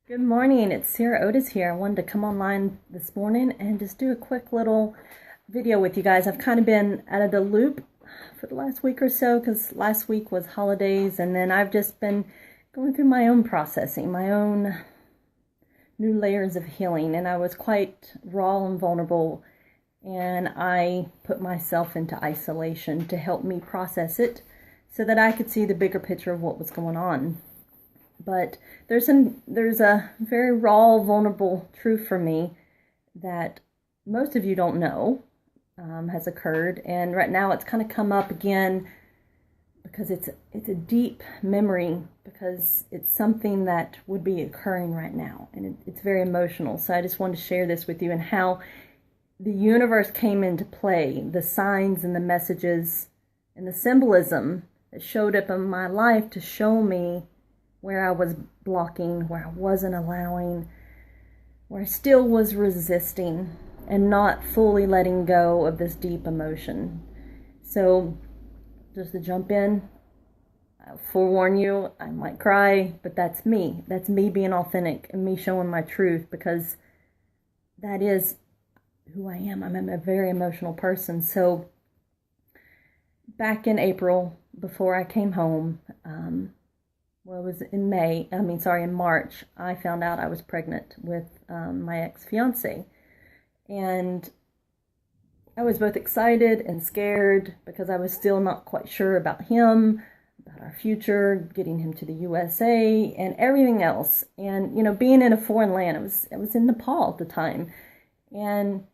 Good morning, it's Sarah Otis here. I wanted to come online this morning and just do a quick little video with you guys. I've kind of been out of the loop for the last week or so because last week was holidays, and then I've just been going through my own processing, my own new layers of healing, and I was quite raw and vulnerable, and I put myself into isolation to help me process it so that I could see the bigger picture of what was going on. But there's a very raw, vulnerable truth for me that most of you don't know has occurred, and right now it's kind of come up again because it's a deep memory, because it's something that would be occurring right now, and it's very emotional. So I just wanted to share this with you and how the universe came into play, the signs and the messages and the symbolism that showed up in my life to show me where I was blocking, where I wasn't allowing, where I still was resisting and not fully letting go of this deep emotion. So just to jump in, I'll forewarn you, I might cry, but that's me. That's me being authentic and me showing my truth, because that is who I am. I'm a very emotional person. So back in April, before I came home, it was in March, I found out I was pregnant with my ex-fiance. And I was both excited and scared because I was still not quite sure about him, about our future, getting him to the USA and everything else. And, being in a foreign land, I was in Nepal at the time. And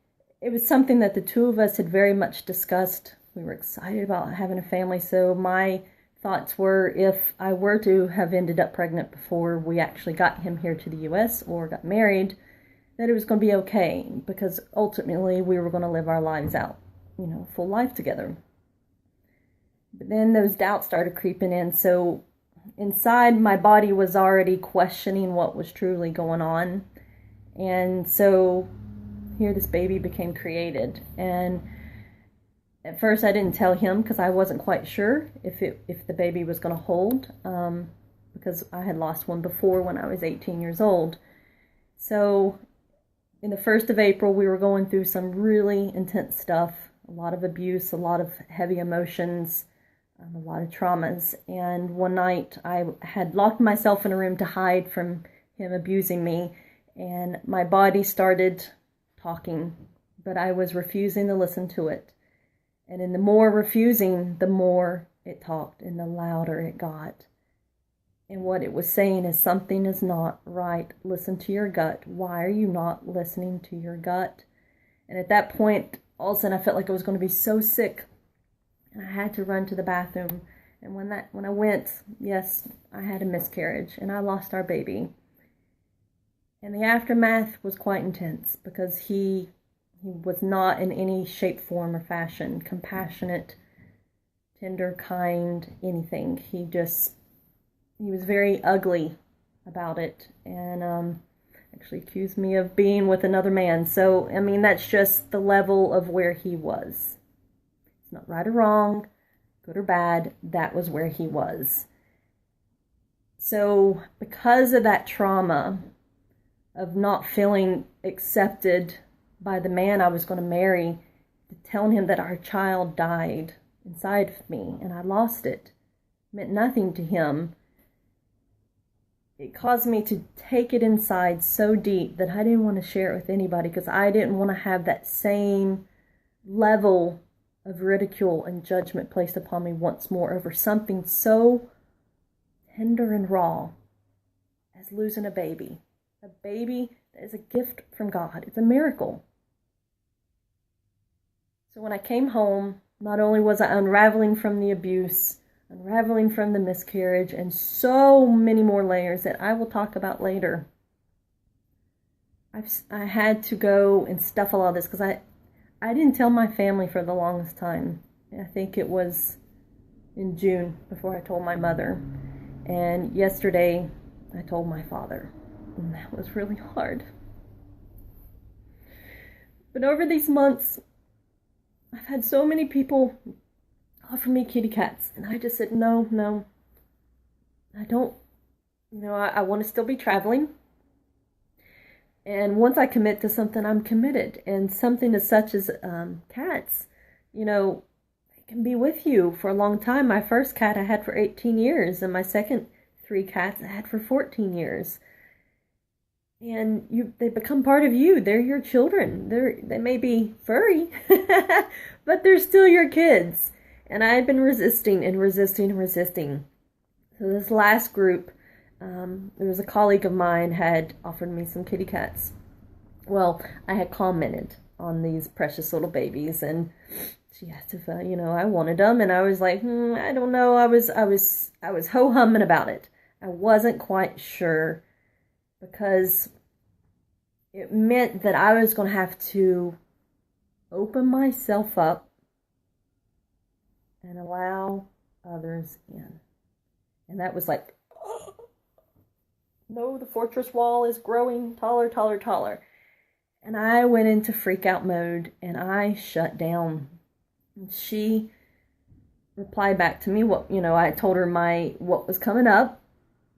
it was something that the two of us had very much discussed. We were excited about having a family. So my thoughts were, if I were to have ended up pregnant before we actually got him here to the US or got married, that it was going to be okay, because ultimately we were going to live our lives out, full life together. But then those doubts started creeping in. So inside, my body was already questioning what was truly going on. And so here this baby became created. And at first, I didn't tell him because I wasn't quite sure if the baby was going to hold, because I had lost one before when I was 18 years old. So in the 1st of April, we were going through some really intense stuff, a lot of abuse, a lot of heavy emotions, a lot of traumas. And one night, I had locked myself in a room to hide from him abusing me, and my body started talking, but I was refusing to listen to it. And in the more refusing, the more it talked and the louder it got. And what it was saying is, something is not right. Listen to your gut. Why are you not listening to your gut? And at that point, all of a sudden, I felt like I was going to be so sick. And I had to run to the bathroom. And when I went, yes, I had a miscarriage and I lost our baby. And the aftermath was quite intense, because he was not in any shape, form, or fashion compassionate, tender, kind, anything. He was very ugly about it, and actually accused me of being with another man. So, that's just the level of where he was. It's not right or wrong, good or bad. That was where he was. So, because of that trauma of not feeling accepted by the man I was going to marry, telling him that our child died inside of me and I lost it, meant nothing to him. It caused me to take it inside so deep that I didn't want to share it with anybody, because I didn't want to have that same level of ridicule and judgment placed upon me once more over something so tender and raw as losing a baby. A baby that is a gift from God. It's a miracle. So when I came home, not only was I unraveling from the abuse, unraveling from the miscarriage, and so many more layers that I will talk about later, I had to go and stuff a lot of this, because I didn't tell my family for the longest time. I think it was in June before I told my mother. And yesterday, I told my father. And that was really hard. But over these months, I've had so many people offer me kitty cats, and I just said, no, I don't, I want to still be traveling. And once I commit to something, I'm committed. And something as such as cats, you know, they can be with you for a long time. My first cat I had for 18 years, and my second 3 cats I had for 14 years. And they become part of you. They're your children. They may be furry, but they're still your kids. And I've been resisting and resisting and resisting. So this last group, there was a colleague of mine had offered me some kitty cats. Well, I had commented on these precious little babies, and she asked if I wanted them, and I was like, I don't know. I was ho humming about it. I wasn't quite sure, because it meant that I was going to have to open myself up and allow others in. And that was like, no, the fortress wall is growing taller, taller, taller. And I went into freak out mode, and I shut down. And she replied back to me I told her what was coming up,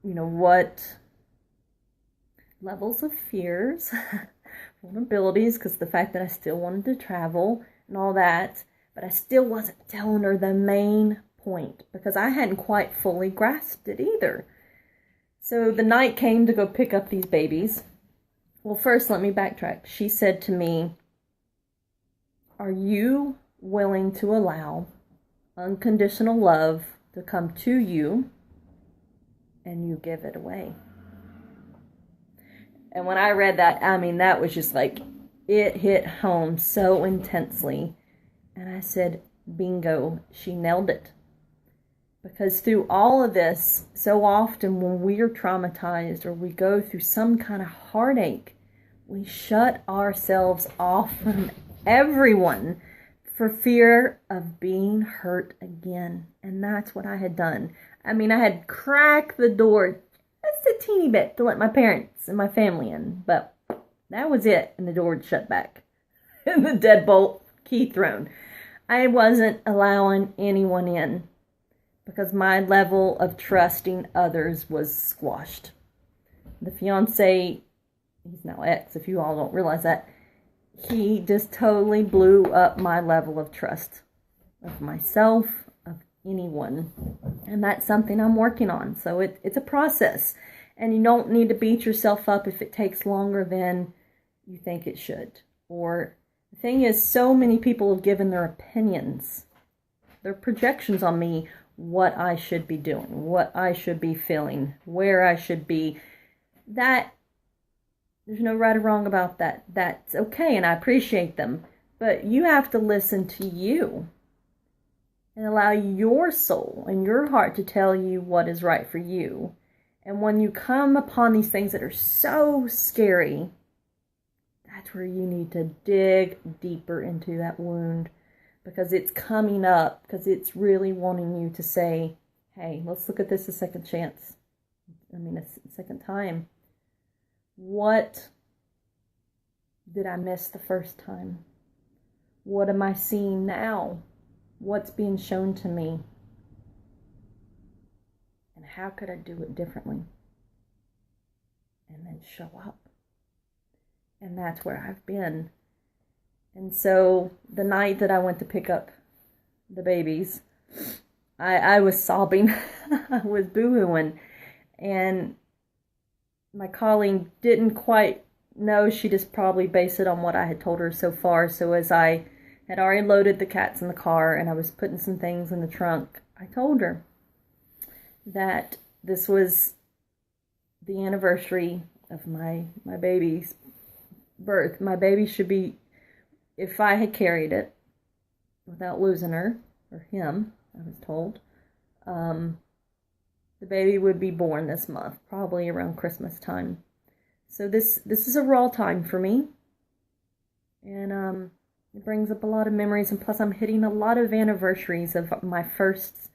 what levels of fears, vulnerabilities, because the fact that I still wanted to travel and all that, but I still wasn't telling her the main point, because I hadn't quite fully grasped it either. So the night came to go pick up these babies. Well, first, let me backtrack. She said to me, are you willing to allow unconditional love to come to you and you give it away? And when I read that, that was just like, it hit home so intensely. And I said, bingo, she nailed it. Because through all of this, so often when we are traumatized or we go through some kind of heartache, we shut ourselves off from everyone for fear of being hurt again. And that's what I had done. I had cracked the door just a teeny bit to let my parents and my family in, but that was it, and the door had shut back and the deadbolt key thrown. I wasn't allowing anyone in, because my level of trusting others was squashed. The fiance, he's now ex, if you all don't realize that, he just totally blew up my level of trust of myself, of anyone. And that's something I'm working on. So it's a process. And you don't need to beat yourself up if it takes longer than you think it should. Or the thing is, so many people have given their opinions, their projections on me, what I should be doing, what I should be feeling, where I should be. That, there's no right or wrong about that. That's okay, and I appreciate them. But you have to listen to you and allow your soul and your heart to tell you what is right for you. And when you come upon these things that are so scary, that's where you need to dig deeper into that wound, because it's coming up, because it's really wanting you to say, hey, let's look at this a second chance. A second time. What did I miss the first time? What am I seeing now? What's being shown to me? And how could I do it differently? And then show up. And that's where I've been. And so the night that I went to pick up the babies, I was sobbing. I was boo-hooing. And my colleague didn't quite know. She just probably based it on what I had told her so far. So as I had already loaded the cats in the car and I was putting some things in the trunk, I told her that this was the anniversary of my baby's birth. My baby should be, if I had carried it without losing her, or him, I was told, the baby would be born this month, probably around Christmas time. So this is a raw time for me, and it brings up a lot of memories, and plus I'm hitting a lot of anniversaries of my firsts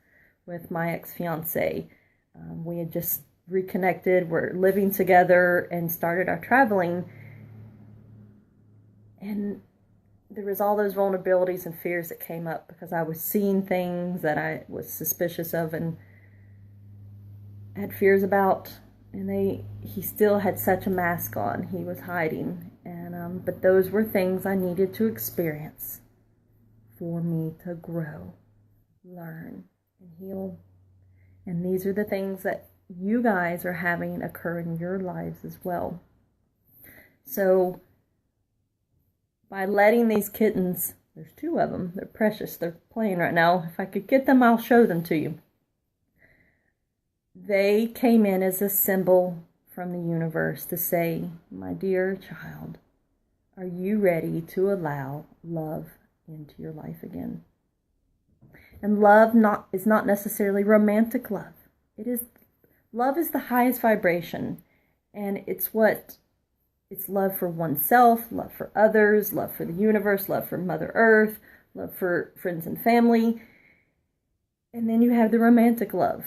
with my ex-fiance. We had just reconnected, we're living together, and started our traveling, and there was all those vulnerabilities and fears that came up because I was seeing things that I was suspicious of and had fears about. And he still had such a mask on. He was hiding. And but those were things I needed to experience for me to grow, learn, and heal. And these are the things that you guys are having occur in your lives as well. So by letting these kittens, there's 2 of them, they're precious, they're playing right now. If I could get them, I'll show them to you. They came in as a symbol from the universe to say, my dear child, are you ready to allow love into your life again? And love is not necessarily romantic love. Love is the highest vibration, and it's love for oneself, love for others, love for the universe, love for Mother Earth, love for friends and family. And then you have the romantic love.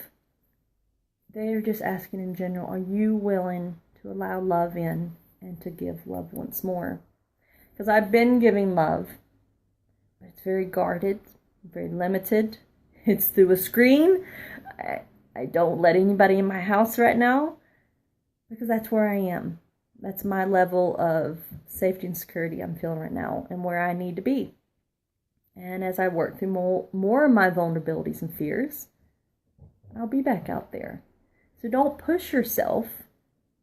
They're just asking in general, are you willing to allow love in and to give love once more? Because I've been giving love, but it's very guarded, very limited. It's through a screen. I don't let anybody in my house right now because that's where I am. That's my level of safety and security I'm feeling right now and where I need to be. And as I work through more of my vulnerabilities and fears, I'll be back out there. So don't push yourself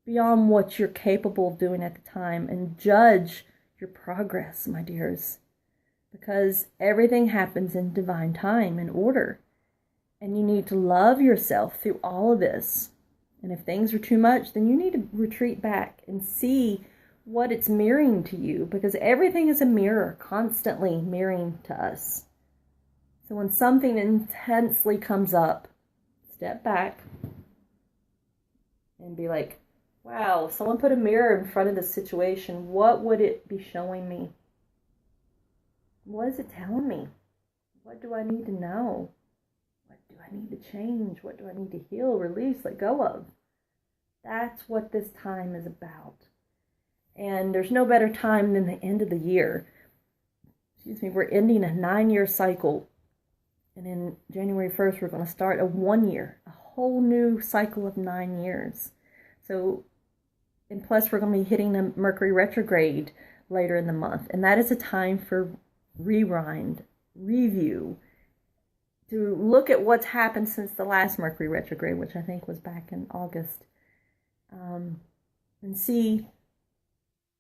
beyond what you're capable of doing at the time and judge your progress, my dears. Because everything happens in divine time and order. And you need to love yourself through all of this. And if things are too much, then you need to retreat back and see what it's mirroring to you. Because everything is a mirror, constantly mirroring to us. So when something intensely comes up, step back and be like, wow, if someone put a mirror in front of this situation, what would it be showing me? What is it telling me? What do I need to know? What do I need to change? What do I need to heal, release, let go of? That's what this time is about. And there's no better time than the end of the year. We're ending a 9-year cycle. And in January 1st, we're going to start a 1 year, a whole new cycle of 9 years. So, and plus we're going to be hitting a Mercury retrograde later in the month. And that is a time for rewind, review, to look at what's happened since the last Mercury retrograde, which I think was back in August, and see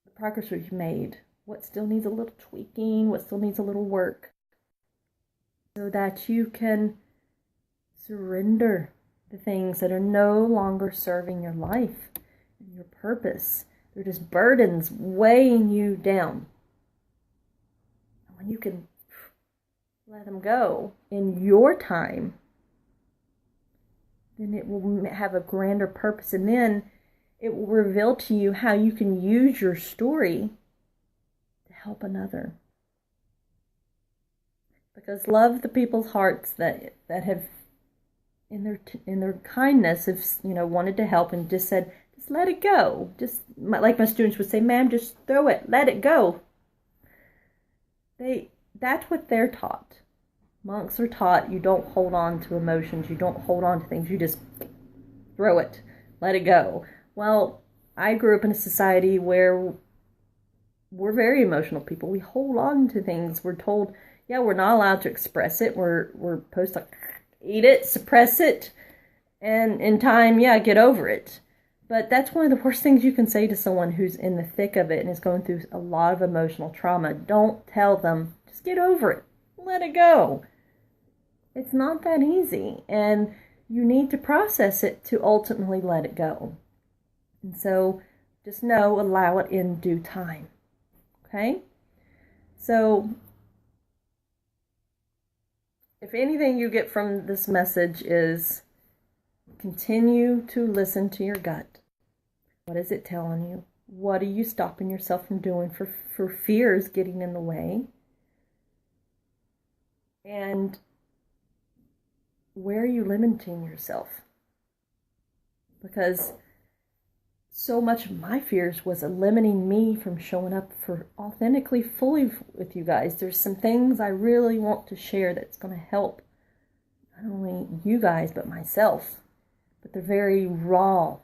the progress we've made, what still needs a little tweaking, what still needs a little work, so that you can surrender the things that are no longer serving your life and your purpose. They're just burdens weighing you down. And when you can let them go in your time, then it will have a grander purpose, and then it will reveal to you how you can use your story to help another. Because love the people's hearts that have in their kindness have wanted to help and just said, just let it go. Just like my students would say, ma'am, just throw it, let it go. That's what they're taught. Monks are taught you don't hold on to emotions, you don't hold on to things, you just throw it, let it go. Well, I grew up in a society where we're very emotional people. We hold on to things. We're told, yeah, we're not allowed to express it. We're supposed to eat it, suppress it, and in time, yeah, get over it. But that's one of the worst things you can say to someone who's in the thick of it and is going through a lot of emotional trauma. Don't tell them, just get over it. Let it go. It's not that easy, and you need to process it to ultimately let it go. And so just know, allow it in due time. Okay? So if anything you get from this message is continue to listen to your gut. What is it telling you? What are you stopping yourself from doing for fears getting in the way? And where are you limiting yourself? Because so much of my fears was limiting me from showing up for authentically, fully with you guys. There's some things I really want to share that's going to help not only you guys, but myself. But they're very raw.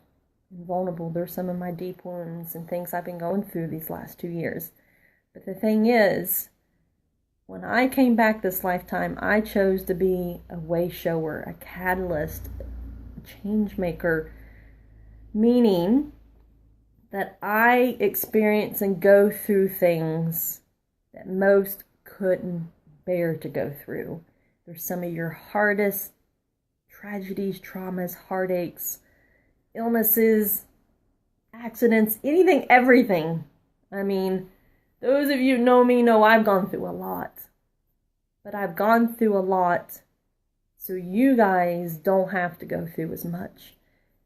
and vulnerable. They're some of my deep wounds and things I've been going through these last 2 years. But the thing is, when I came back this lifetime, I chose to be a way shower, a catalyst, a change maker, meaning that I experience and go through things that most couldn't bear to go through. They're some of your hardest tragedies, traumas, heartaches, illnesses, accidents, anything, everything. I mean, those of you who know me know I've gone through a lot. But I've gone through a lot so you guys don't have to go through as much.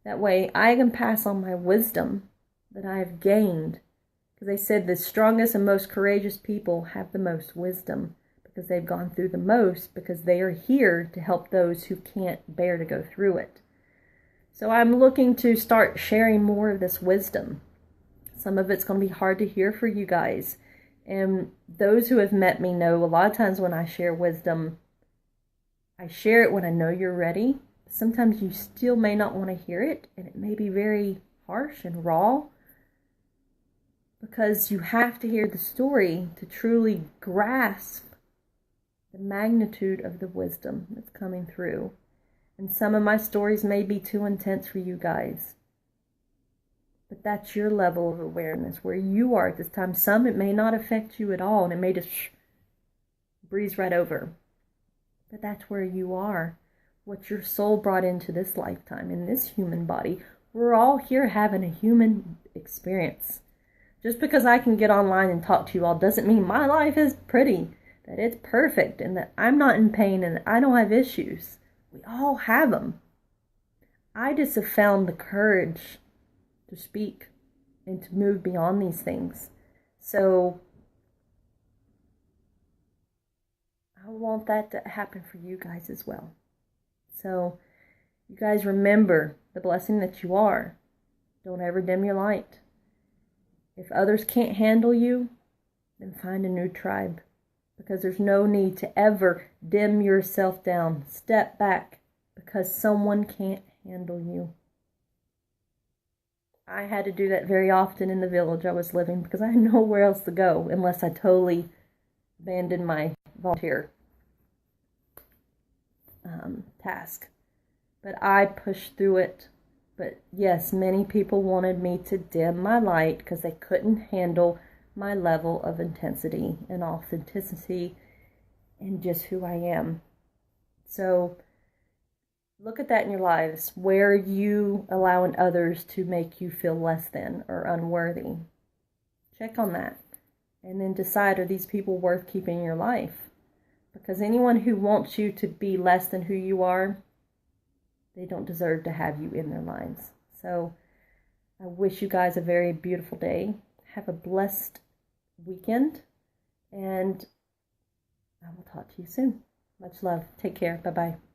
That way I can pass on my wisdom that I have gained. Because they said the strongest and most courageous people have the most wisdom. Because they've gone through the most. Because they are here to help those who can't bear to go through it. So I'm looking to start sharing more of this wisdom. Some of it's going to be hard to hear for you guys. And those who have met me know a lot of times when I share wisdom, I share it when I know you're ready. Sometimes you still may not want to hear it, and it may be very harsh and raw, because you have to hear the story to truly grasp the magnitude of the wisdom that's coming through. And some of my stories may be too intense for you guys. But that's your level of awareness, where you are at this time. Some, it may not affect you at all, and it may just breeze right over. But that's where you are. What your soul brought into this lifetime, in this human body. We're all here having a human experience. Just because I can get online and talk to you all doesn't mean my life is pretty, that it's perfect, and that I'm not in pain, and that I don't have issues. We all have them. I just have found the courage to speak and to move beyond these things. So I want that to happen for you guys as well. So you guys remember the blessing that you are. Don't ever dim your light. If others can't handle you, then find a new tribe. Because there's no need to ever dim yourself down. Step back because someone can't handle you. I had to do that very often in the village I was living because I had nowhere else to go unless I totally abandoned my volunteer task. But I pushed through it. But yes, many people wanted me to dim my light because they couldn't handle my level of intensity and authenticity and just who I am. So look at that in your lives, where you allowing others to make you feel less than or unworthy. Check on that. And then decide, are these people worth keeping in your life? Because anyone who wants you to be less than who you are, they don't deserve to have you in their lives. So I wish you guys a very beautiful day. Have a blessed weekend. And I will talk to you soon. Much love. Take care. Bye-bye.